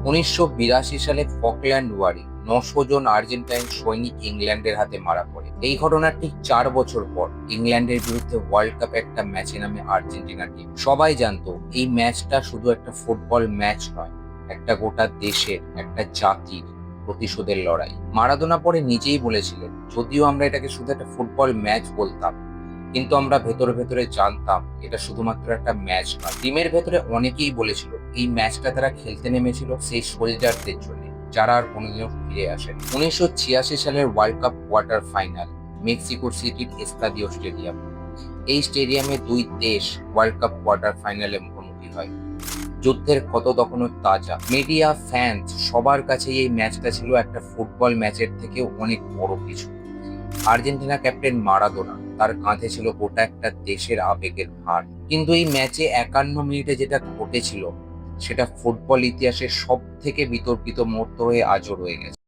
1982 সালে ফকল্যান্ড ওয়ারে 900 জন আর্জেন্টাইন সৈনিক ইংল্যান্ডের হাতে মারা পড়ে। এই ঘটনার ঠিক 4 বছর পর ইংল্যান্ডের বিরুদ্ধে ওয়ার্ল্ড কাপে একটা ম্যাচে নামে আর্জেন্টিনা টিম। সবাই জানতো এই ম্যাচটা শুধু একটা ফুটবল ম্যাচ নয়, একটা গোটা দেশের, একটা জাতির প্রতিশোধের লড়াই। মারাদোনা পরে নিজেই বলেছিলেন, যদিও আমরা এটাকে শুধু একটা ফুটবল ম্যাচ বলতাম, কিন্তু আমরা ভেতরে ভেতরে জানতাম এটা শুধুমাত্র একটা ম্যাচ নয়। টিমের ভেতরে অনেকেই বলেছিল এই ম্যাচটা তারা খেলতে নেমেছিল সেই সোলজারদের জন্য, যারা আর কোনোদিনও ফিরে আসেন। 1986 সালের world cup quarter final Mexico সিটির এস্তাদিও স্টেডিয়াম। এই স্টেডিয়ামে দুই দেশ ওয়ার্ল্ড কাপ কোয়ার্টার ফাইনালে মুখোমুখি হয়। যুদ্ধের ক্ষত তখনও তাজা। মিডিয়া, ফ্যান্স সবার কাছে এই ম্যাচটা ছিল একটা ফুটবল ম্যাচের থেকেও অনেক বড় কিছু। আর্জেন্টিনা ক্যাপ্টেন মারাদোনা, তার কাঁধে ছিল গোটা একটা দেশের আবেগের ভার। কিন্তু এই ম্যাচে 51 মিনিটে যেটা ঘটেছিল সেটা ফুটবল ইতিহাসের সব থেকে বিতর্কিত মুহূর্ত হয়ে আজও রয়ে গেছে।